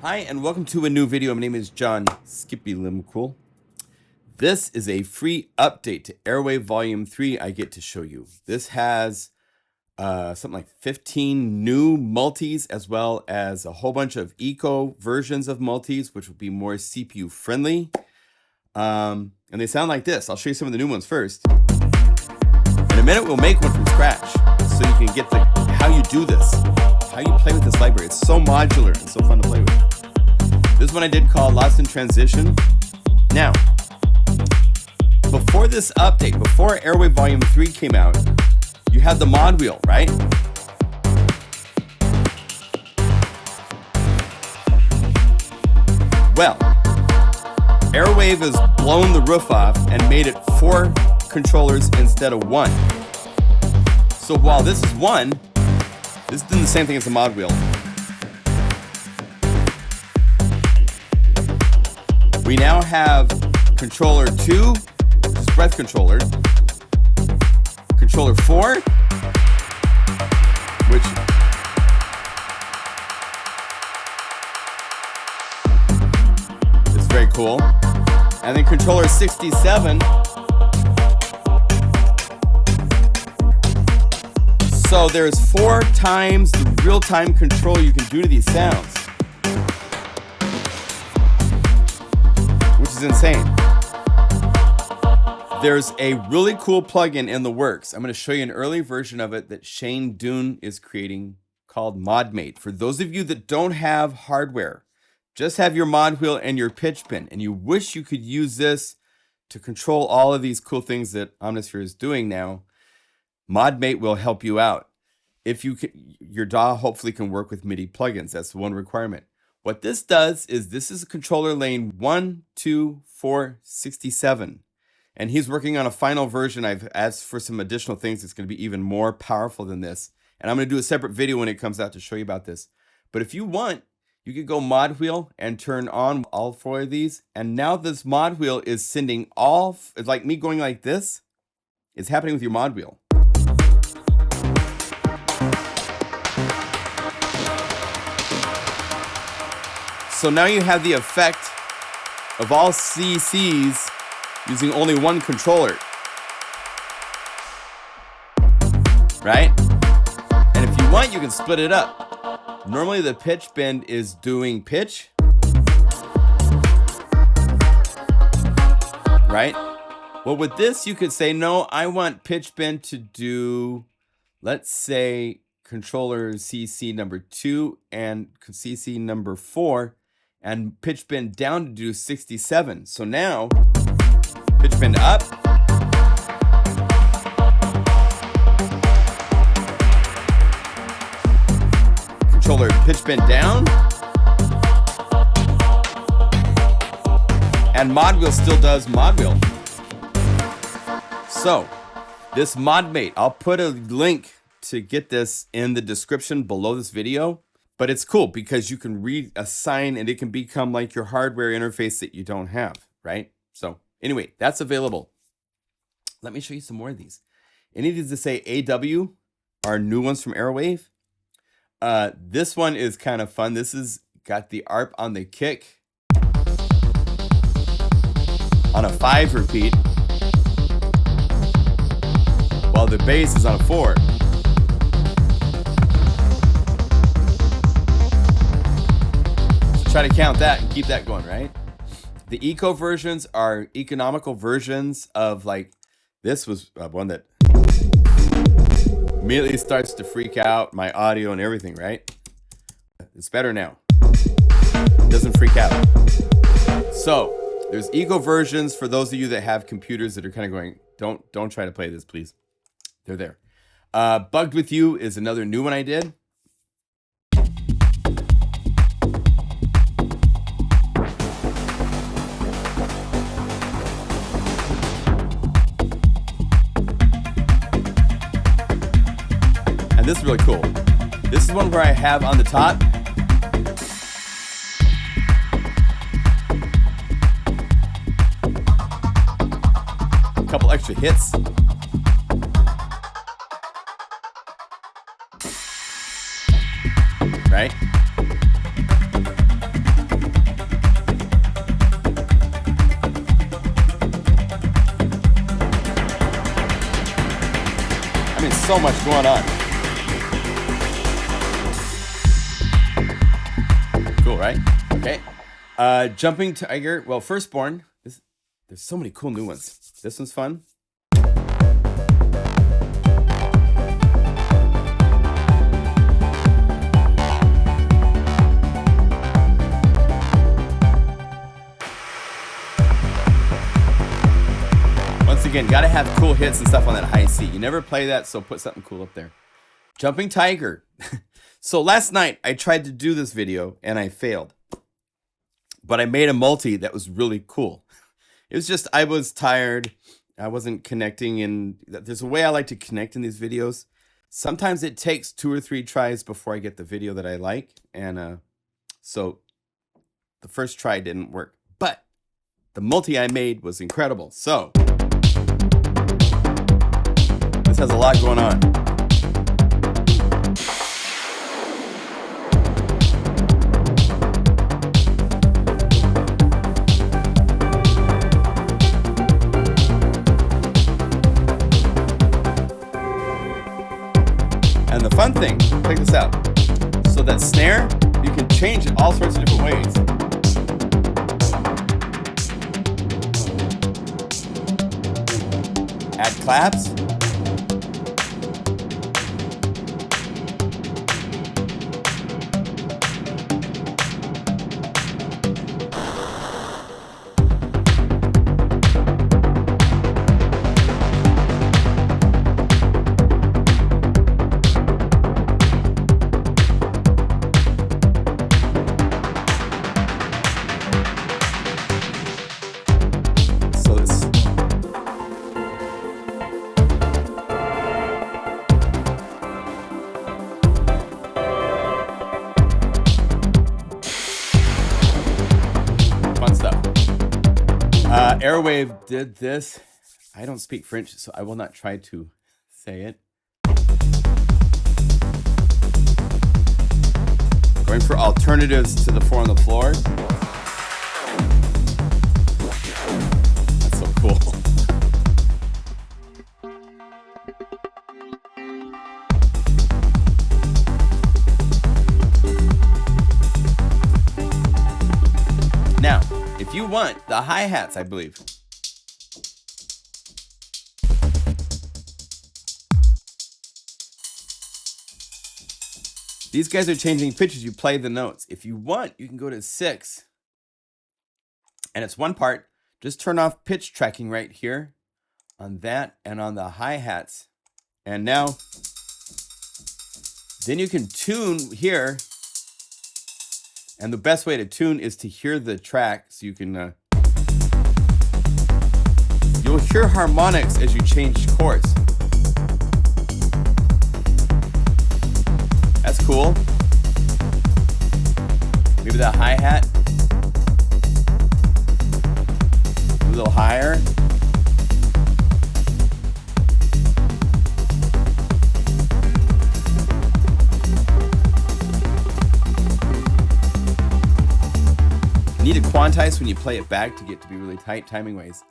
Hi, and welcome to a new video. My name is John Skippy Limcool. This is a free update to Airwave Volume 3 I get to show you. This has something like 15 new multis, as well as a whole bunch of eco versions of multis, which will be more CPU friendly. And they sound like this. I'll show you some of the new ones first. In a minute, we'll make one from scratch, so you can get how you do this, how you play with this library. It's so modular and so fun to play with. This one I did called Lost in Transition. Now, before this update, before Airwave Volume 3 came out, you had the mod wheel, right? Well, Airwave has blown the roof off and made it 4 controllers instead of 1. So while this is 1, this is doing the same thing as the mod wheel. We now have controller 2, which is breath controller. Controller 4, which is very cool. And then controller 67. So there's 4 times the real-time control you can do to these sounds, which is insane. There's a really cool plugin in the works. I'm going to show you an early version of it that Shane Doon is creating called ModMate. For those of you that don't have hardware, just have your mod wheel and your pitch bin, and you wish you could use this to control all of these cool things that Omnisphere is doing now, ModMate will help you out. If you can, your DAW hopefully can work with MIDI plugins. That's the one requirement. What this does is this is a controller lane 1, 2, 4, 67. And he's working on a final version. I've asked for some additional things that's going to be even more powerful than this. And I'm going to do a separate video when it comes out to show you about this. But if you want, you could go mod wheel and turn on all 4 of these. And now this mod wheel is sending it's like me going like this. It's happening with your mod wheel. So now you have the effect of all CCs using only 1 controller, right? And if you want, you can split it up. Normally the pitch bend is doing pitch, right? Well, with this, you could say, no, I want pitch bend to do, let's say, controller CC number 2 and CC number 4, and pitch bend down to do 67. So now, pitch bend up, controller pitch bend down, and mod wheel still does mod wheel. So, this ModMate, I'll put a link to get this in the description below this video. But it's cool because you can reassign and it can become like your hardware interface that you don't have, right? So anyway, that's available. Let me show you some more of these. Any of these that say AW are new ones from Airwave. This one is kind of fun. This is got the ARP on the kick on a 5 repeat, while the bass is on a 4. Try to count that and keep that going, right? The eco versions are economical versions of, like, this was one that immediately starts to freak out my audio and everything, right? It's better now. It doesn't freak out. So there's eco versions for those of you that have computers that are kind of going, don't try to play this, please. They're there. Bugged With You is another new one I did. And this is really cool. This is one where I have on the top a couple extra hits. right? so much going on. Cool, right? Okay. Jumping Tiger. Well, Firstborn. There's so many cool new ones. This one's fun. Once again, gotta have cool hits and stuff on that high C. You never play that, so put something cool up there. Jumping Tiger. So last night I tried to do this video and I failed. But I made a multi that was really cool. It was just, I was tired. I wasn't connecting, and there's a way I like to connect in these videos. Sometimes it takes 2 or 3 tries before I get the video that I like. And so the first try didn't work. But the multi I made was incredible. So this has a lot going on. And the fun thing, check this out. So that snare, you can change it all sorts of different ways. Add claps. Airwave did this. I don't speak French, so I will not try to say it. Going for alternatives to the 4 on the floor. That's so cool. Now, if you want the hi-hats, I believe. These guys are changing pitches. You play the notes. If you want, you can go to 6. And it's one part. Just turn off pitch tracking right here on that and on the hi-hats. And now, then you can tune here. And the best way to tune is to hear the track, so you can, you'll hear harmonics as you change chords. That's cool. Maybe the hi-hat. A little higher. You need to quantize when you play it back to get to be really tight timing ways.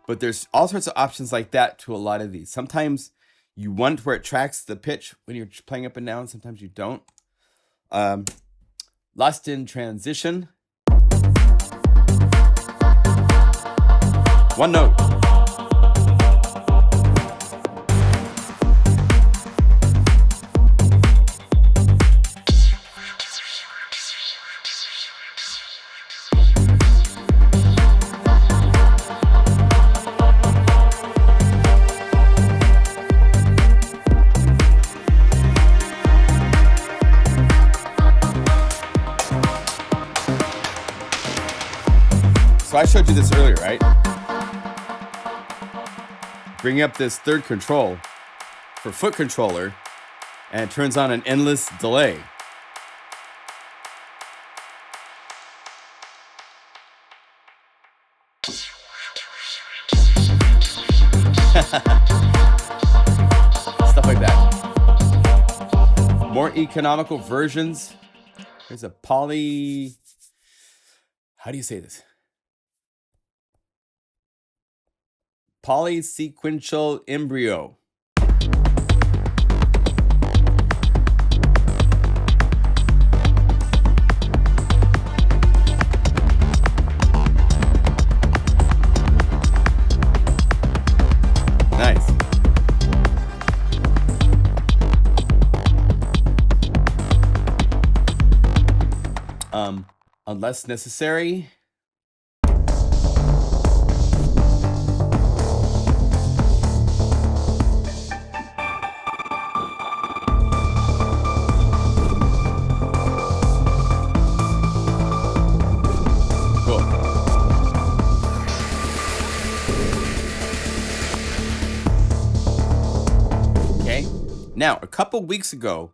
But there's all sorts of options like that to a lot of these. Sometimes you want where it tracks the pitch when you're playing up and down. Sometimes you don't. Lost in Transition. One note. So I showed you this earlier, right? Bring up this third control for foot controller, and it turns on an endless delay. Stuff like that. More economical versions. There's a poly... How do you say this? Polysequential embryo. unless necessary. Now, a couple weeks ago,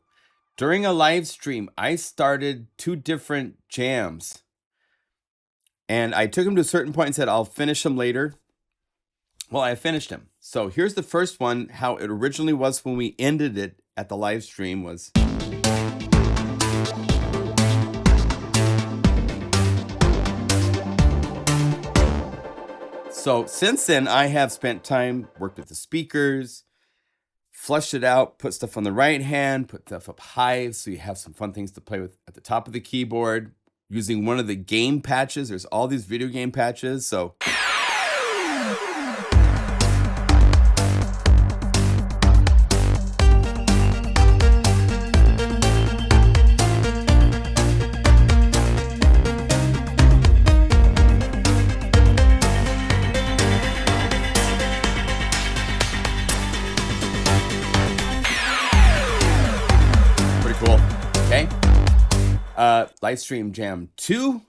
during a live stream, I started 2 different jams. And I took them to a certain point and said, I'll finish them later. Well, I finished them. So here's the first one. How it originally was when we ended it at the live stream was... So since then, I have spent time, worked with the speakers, flushed it out, put stuff on the right hand, put stuff up high so you have some fun things to play with at the top of the keyboard, using one of the game patches. There's all these video game patches, so... Live stream jam 2.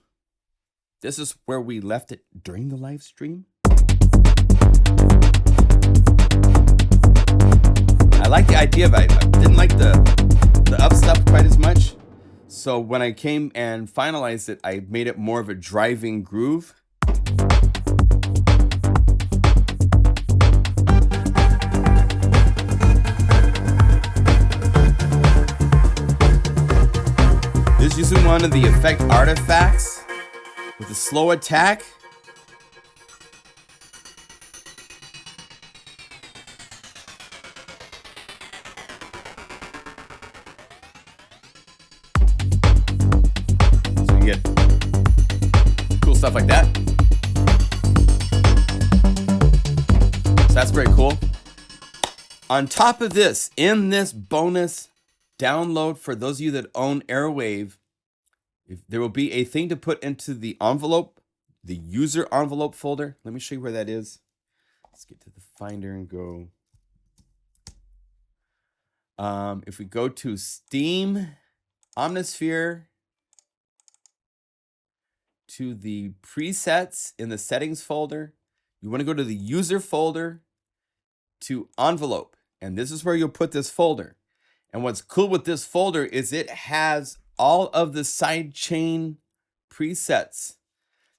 This is where we left it during the live stream. I like the idea of it. I didn't like the up stuff quite as much. So when I came and finalized it, I made it more of a driving groove. This is using one of the effect artifacts with a slow attack. So you get cool stuff like that. So that's very cool. On top of this, in this bonus download, for those of you that own Airwave, there will be a thing to put into the envelope, the user envelope folder. Let me show you where that is. Let's get to the Finder and go. If we go to Steam, Omnisphere, to the presets in the settings folder, you want to go to the user folder, to envelope. And this is where you'll put this folder. And what's cool with this folder is it has all of the sidechain presets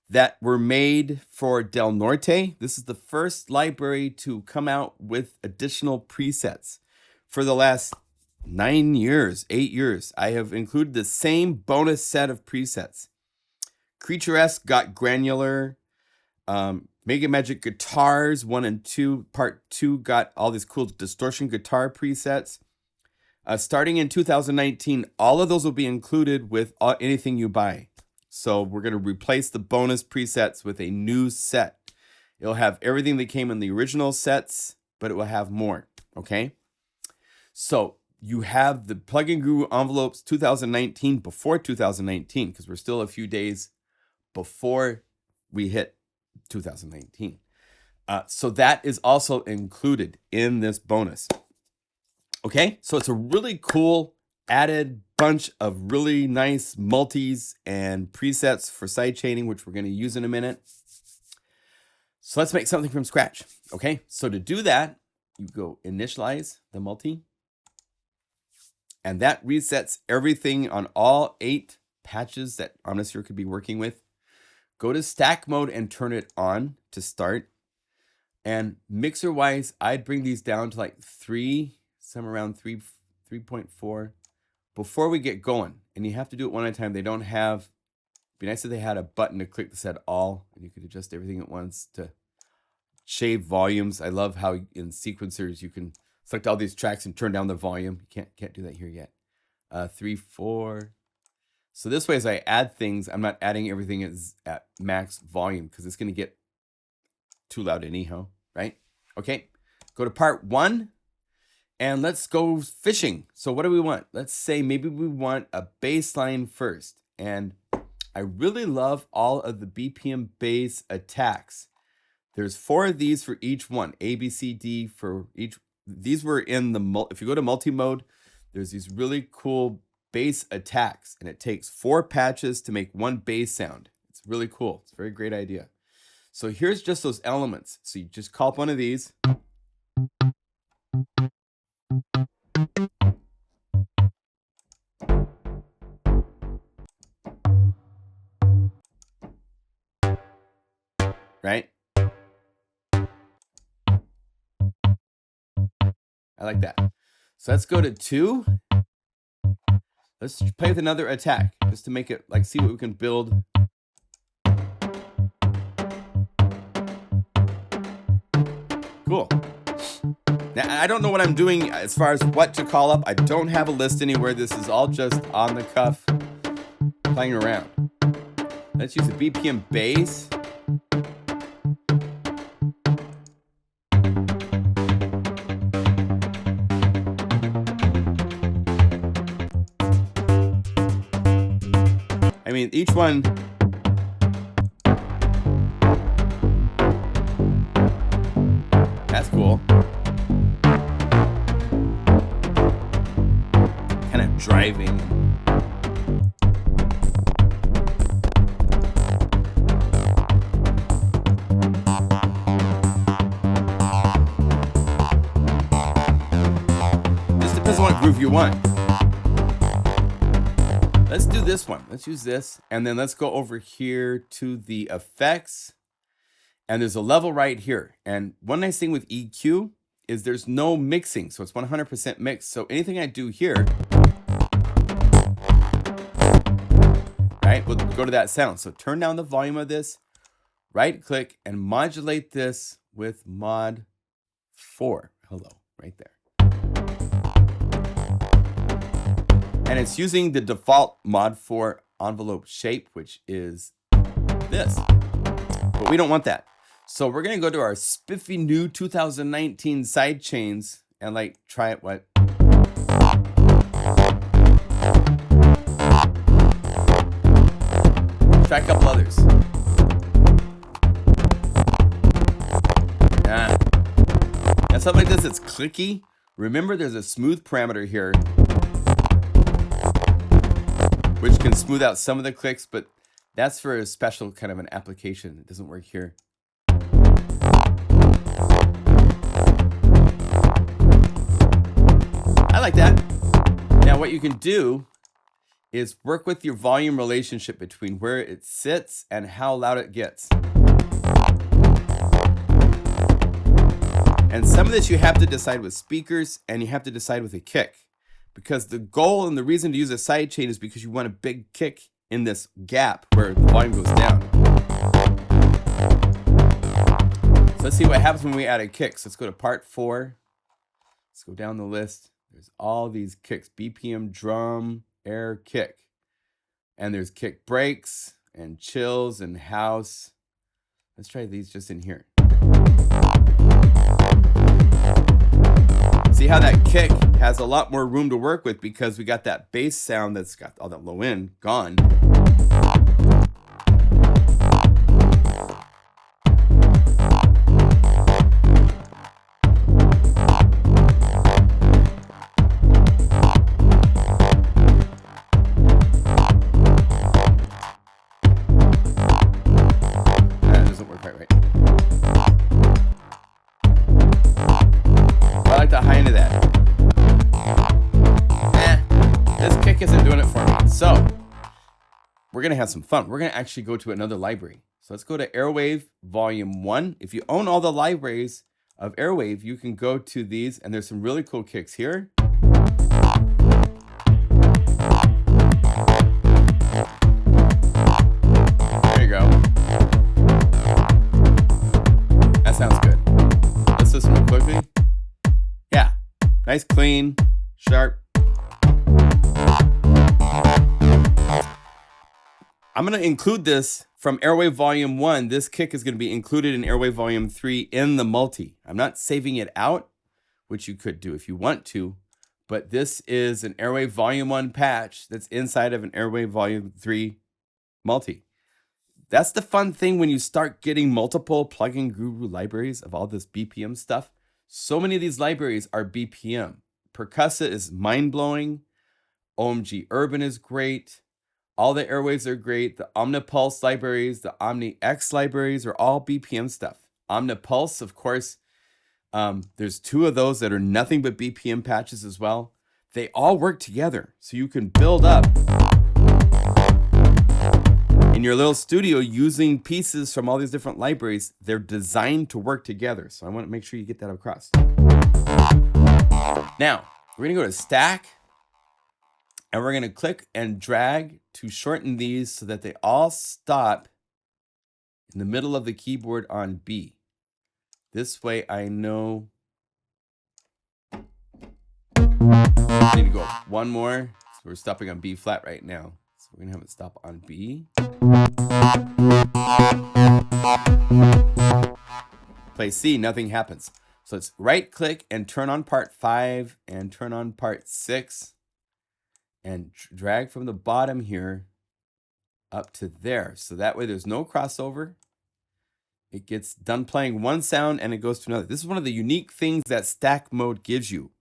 that were made for Del Norte. This is the first library to come out with additional presets. For the last 8 years, I have included the same bonus set of presets. Creaturesque got granular. Mega Magic Guitars 1 and 2, Part 2 got all these cool distortion guitar presets. Starting in 2019, all of those will be included with anything you buy. So we're going to replace the bonus presets with a new set. It'll have everything that came in the original sets, but it will have more, okay? So you have the Plugin Guru envelopes 2019 before 2019, because we're still a few days before we hit 2019. So that is also included in this bonus. Okay, so it's a really cool added bunch of really nice multis and presets for sidechaining, which we're going to use in a minute. So let's make something from scratch. Okay, so to do that, you go initialize the multi, and that resets everything on all 8 patches that Omnisphere could be working with. Go to stack mode and turn it on to start. And mixer wise, I'd bring these down to like 3, somewhere around 3.4 before we get going. And you have to do it one at a time. They don't have, be nice if they had a button to click that said all, and you could adjust everything at once to shave volumes. I love how in sequencers you can select all these tracks and turn down the volume. You can't do that here yet. 3, 4. So this way, as I add things, I'm not adding everything at max volume because it's going to get too loud anyhow, right? Okay, go to part 1. And let's go fishing. So what do we want? Let's say maybe we want a bass line first. And I really love all of the BPM bass attacks. There's 4 of these for each one, A, B, C, D for each. These were in the, if you go to multi-mode, there's these really cool bass attacks, and it takes 4 patches to make 1 bass sound. It's really cool. It's a very great idea. So here's just those elements. So you just call up one of these. Right? I like that. So let's go to 2. Let's play with another attack just to make it like, see what we can build. Cool. Now, I don't know what I'm doing as far as what to call up. I don't have a list anywhere. This is all just on the cuff, playing around. Let's use a BPM bass. I mean, each one. That's cool. Kind of driving. This depends on what groove you want. Let's do this one. Let's use this. And then let's go over here to the effects. And there's a level right here. And one nice thing with EQ is there's no mixing. So it's 100% mixed. So anything I do here, right, we'll go to that sound. So turn down the volume of this, right click, and modulate this with mod 4. Hello, right there. And it's using the default mod 4 envelope shape, which is this. But we don't want that. So we're going to go to our spiffy new 2019 sidechains and like try it. What? Try a couple others. Now something like this, it's clicky. Remember, there's a smooth parameter here, which can smooth out some of the clicks, but that's for a special kind of an application. It doesn't work here. I like that. Now what you can do is work with your volume relationship between where it sits and how loud it gets. And some of this you have to decide with speakers, and you have to decide with a kick. Because the goal and the reason to use a sidechain is because you want a big kick in this gap where the volume goes down. So let's see what happens when we add a kick. So let's go to part 4. Let's go down the list. There's all these kicks: BPM, drum, air, kick. And there's kick breaks and chills and house. Let's try these just in here. See how that kick has a lot more room to work with because we got that bass sound that's got all that low end gone. That doesn't work quite right. I like the high end of that. This kick isn't doing it for me. So we're going to have some fun. We're going to actually go to another library. So let's go to Airwave Volume 1. If you own all the libraries of Airwave, you can go to these, and there's some really cool kicks here. There you go. That sounds good. Let's listen real quickly. Yeah, nice, clean, sharp. I'm going to include this from Airwave Volume 1. This kick is going to be included in Airwave Volume 3 in the multi. I'm not saving it out, which you could do if you want to, but this is an Airwave Volume 1 patch that's inside of an Airwave Volume 3 multi. That's the fun thing when you start getting multiple plugin guru libraries of all this BPM stuff. So many of these libraries are BPM. Percussa is mind-blowing. OMG Urban is great. All the Airwaves are great. The Omnipulse libraries, the OmniX libraries are all BPM stuff. Omnipulse, of course, there's 2 of those that are nothing but BPM patches as well. They all work together, so you can build up in your little studio using pieces from all these different libraries. They're designed to work together, so I want to make sure you get that across. Now, we're going to go to Stack, and we're going to click and drag to shorten these so that they all stop in the middle of the keyboard on B. This way I know I need to go one more. So we're stopping on B flat right now. So we're going to have it stop on B. Play C, nothing happens. So it's right click and turn on part 5 and turn on part 6 and drag from the bottom here up to there. So that way there's no crossover. It gets done playing one sound and it goes to another. This is one of the unique things that stack mode gives you.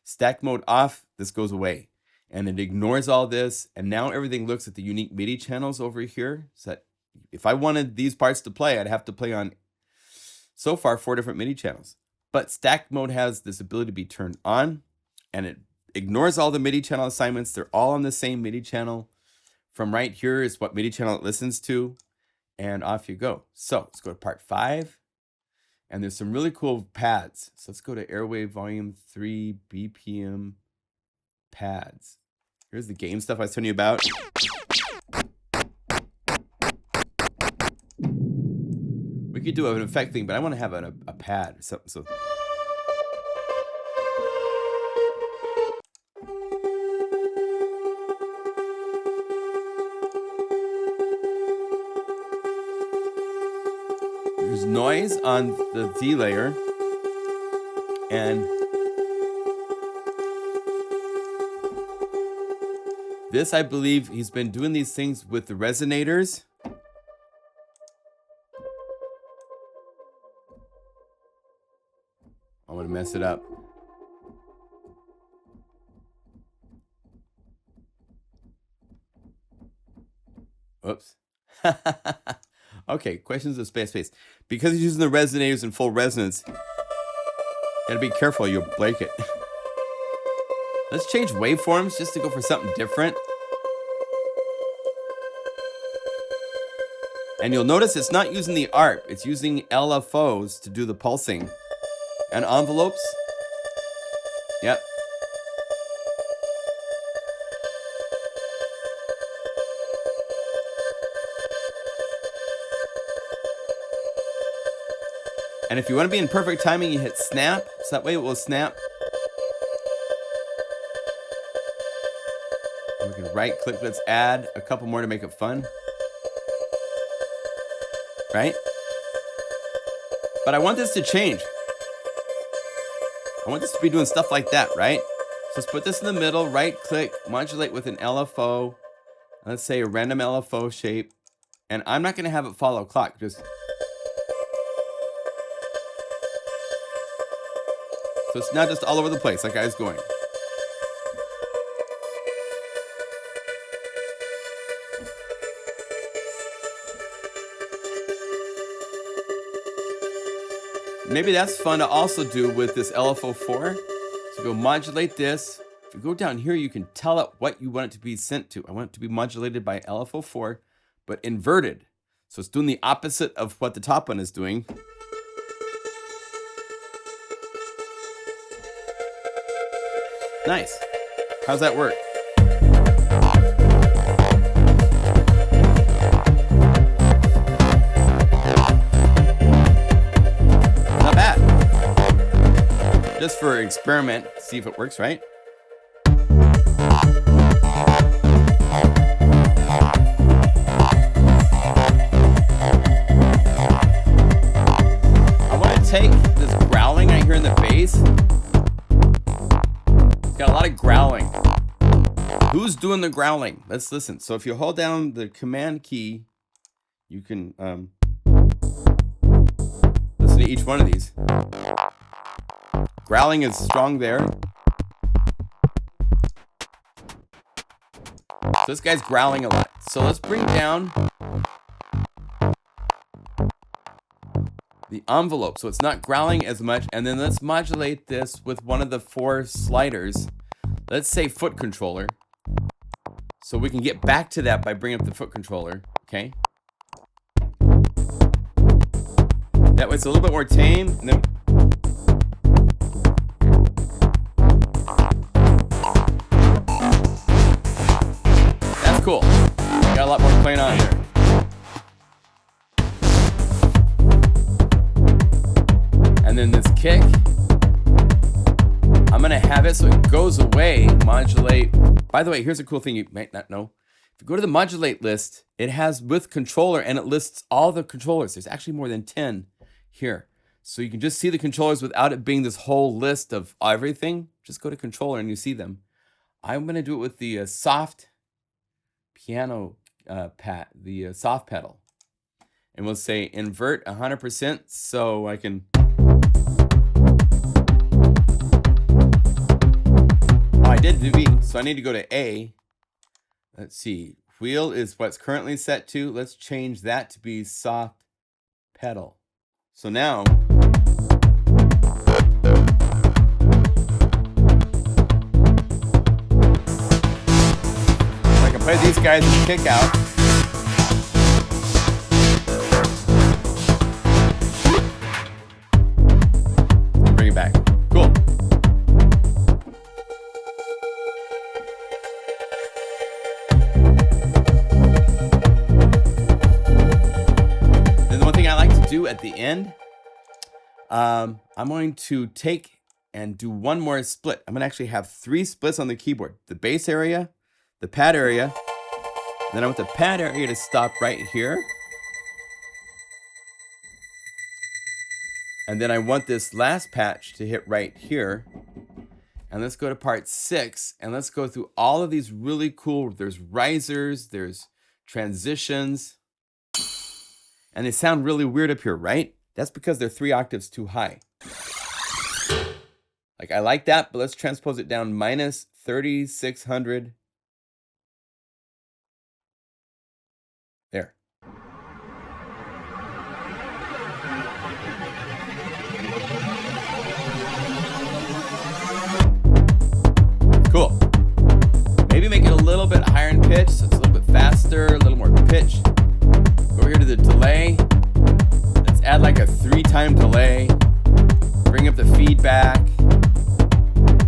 Stack mode off, this goes away. And it ignores all this. And now everything looks at the unique MIDI channels over here. So that if I wanted these parts to play, I'd have to play on, so far, 4 different MIDI channels. But stack mode has this ability to be turned on. And it ignores all the MIDI channel assignments. They're all on the same MIDI channel. From right here is what MIDI channel it listens to. And off you go. So let's go to part 5. And there's some really cool pads. So let's go to Airwave Volume 3 BPM pads. Here's the game stuff I was telling you about. We could do an effect thing, but I want to have a pad or something. So there's noise on the D layer, and this, I believe, he's been doing these things with the resonators. I'm gonna mess it up. Oops. Okay, questions of space. Because he's using the resonators in full resonance, gotta be careful, you'll break it. Let's change waveforms just to go for something different. And you'll notice it's not using the ARP, it's using LFOs to do the pulsing. And envelopes. Yep. And if you want to be in perfect timing, you hit snap, so that way it will snap. And we can right click, let's add a couple more to make it fun. Right? But I want this to change. I want this to be doing stuff like that, right? So let's put this in the middle, right click, modulate with an LFO. Let's say a random LFO shape. And I'm not going to have it follow clock, just. So it's not just all over the place like I was going. Maybe that's fun to also do with this LFO4. So go modulate this. If you go down here, you can tell it what you want it to be sent to. I want it to be modulated by LFO4, but inverted. So it's doing the opposite of what the top one is doing. Nice. How's that work? Not bad. Just for experiment, see if it works, right? I want to take this growling I hear in the bass. Got a lot of growling. Who's doing the growling? Let's listen. So if you hold down the command key, you can listen to each one of these. Growling is strong there. So this guy's growling a lot. So let's bring down the envelope so it's not growling as much. And then let's modulate this with one of the 4 sliders. Let's say foot controller. So we can get back to that by bringing up the foot controller. Okay. That way it's a little bit more tame. And then that's cool. Got a lot more playing on there. And then this kick, I'm gonna have it so it goes away, modulate. By the way, here's a cool thing you might not know. If you go to the modulate list, it has with controller and it lists all the controllers. There's actually more than 10 here. So you can just see the controllers without it being this whole list of everything. Just go to controller and you see them. I'm gonna do it with the soft piano the soft pedal. And we'll say invert 100% so I can. Oh, I did the V, so I need to go to A. Let's see. Wheel is what's currently set to. Let's change that to be soft pedal. So now I can play these guys and kick out. Bring it back. Cool. Then the one thing I like to do at the end, I'm going to take and do one more split. I'm gonna actually have 3 splits on the keyboard. The bass area, the pad area, then I want the pad area to stop right here. And then I want this last patch to hit right here. And let's go to part 6 and let's go through all of these really cool, there's risers, there's transitions. And they sound really weird up here, right? That's because they're 3 octaves too high. Like I like that, but let's transpose it down minus 3600. There. Cool. Maybe make it a little bit higher in pitch, so it's a little bit faster, a little more pitch. Go over here to the delay. Let's add like a 3-time delay. Bring up the feedback.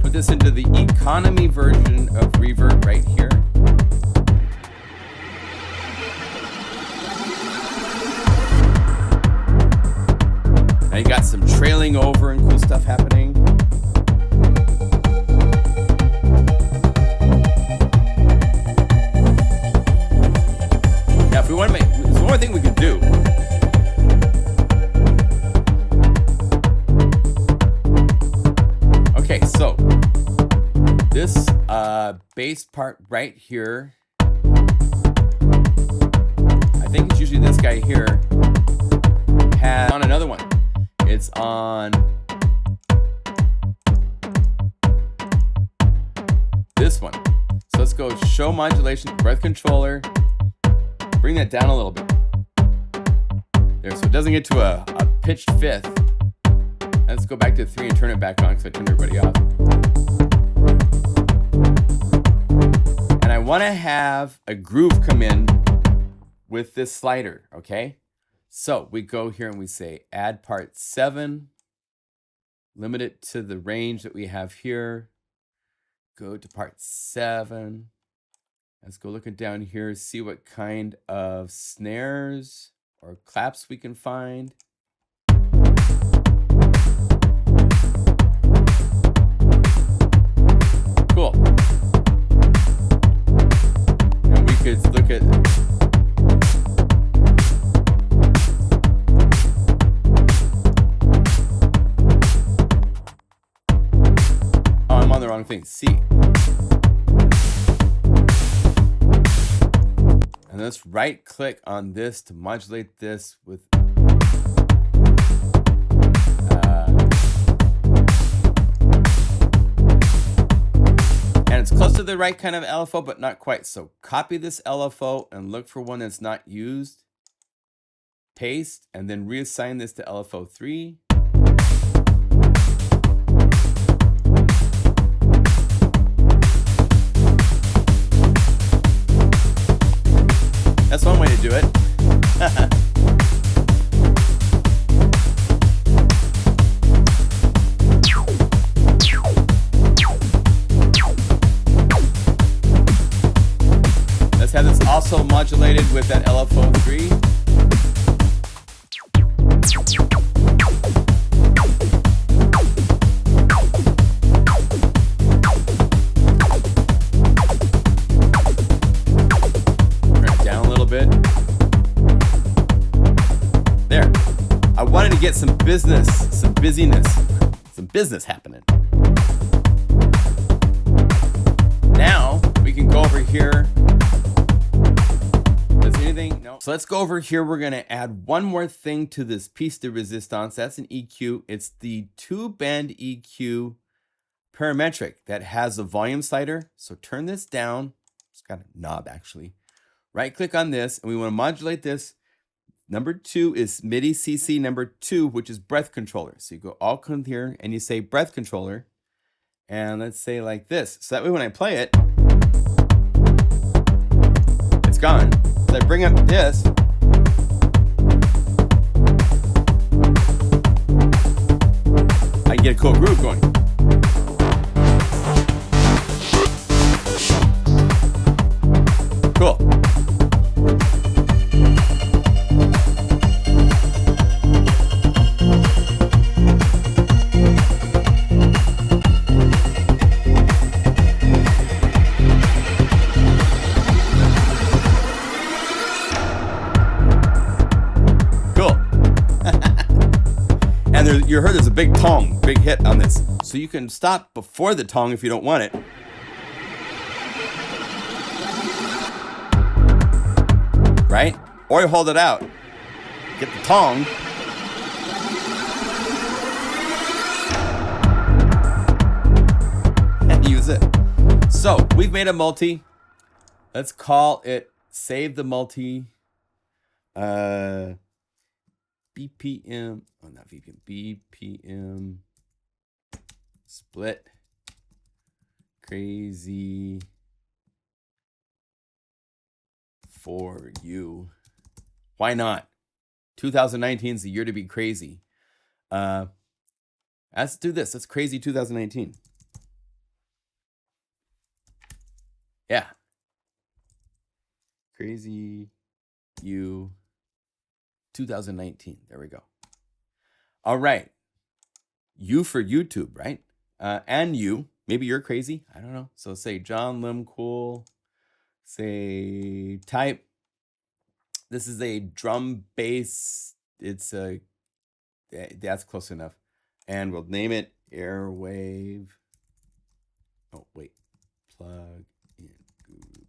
Put this into the economy version of reverb right here. Now you got some trailing over and cool stuff happening. Now if we want to make, there's one more thing we could do. Okay, so this bass part right here, I think it's usually this guy here, has on another one. It's on this one. So let's go show modulation, breath controller, bring that down a little bit. There, so it doesn't get to a pitched 5th. Let's go back to 3 and turn it back on because I turned everybody off. And I want to have a groove come in with this slider, okay? So we go here and we say add part 7, limit it to the range that we have here. Go to part 7. Let's go looking down here, see what kind of snares or claps we can find. Cool. And we could look at I'm on the wrong thing. C. And let's right click on this to modulate this with and it's close to the right kind of LFO, but not quite. So copy this LFO and look for one that's not used. Paste, and then reassign this to LFO 3. That's one way to do it. Let's have this also modulated with that LFO 3. There. I wanted to get some business, some busyness, some business happening. Now we can go over here. Does anything? No. So let's go over here. We're going to add one more thing to this piece de resistance. That's an EQ. It's the 2-band EQ parametric that has a volume slider. So turn this down. It's got a knob actually. Right click on this, and we want to modulate this. Number 2 is MIDI CC number 2, which is breath controller. So you go all come here and you say breath controller, and let's say like this. So that way when I play it, it's gone. So I bring up this. I can get a cool groove going. Cool. And you heard there's a big tong, big hit on this. So you can stop before the tong if you don't want it. Right? Or you hold it out. Get the tong. And use it. So we've made a multi. Let's call it Save the Multi. BPM, oh not VPM, BPM split crazy for you. Why not? 2019 is the year to be crazy. Let's do this. Let's crazy 2019. Yeah. Crazy you 2019. There we go. All right. You for YouTube, right? And you. Maybe you're crazy. I don't know. So say John Lim Cool. Say type. This is a drum bass. It's a. That's close enough. And we'll name it Airwave. Oh, wait. Plug in Guru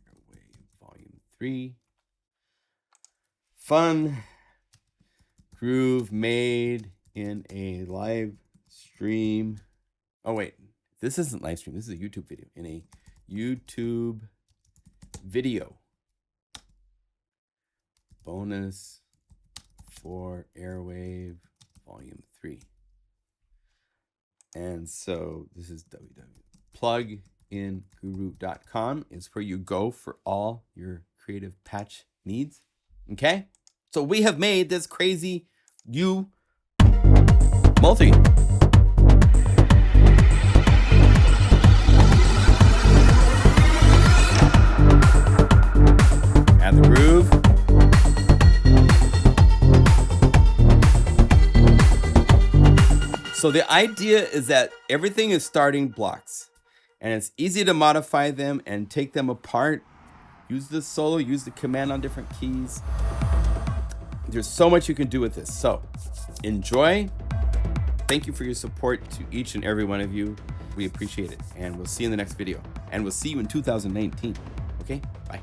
Airwave Volume 3. Fun groove made in a live stream. Oh, wait. This isn't live stream. This is a YouTube video. In a YouTube video. Bonus for Airwave Volume 3. And so this is www.pluginguru.com is where you go for all your creative patch needs. Okay? So we have made this crazy you multi. Add the groove. So the idea is that everything is starting blocks, and it's easy to modify them and take them apart. Use the solo, use the command on different keys. There's so much you can do with this. So enjoy. Thank you for your support to each and every one of you. We appreciate it. And we'll see you in the next video. And we'll see you in 2019. Okay? Bye.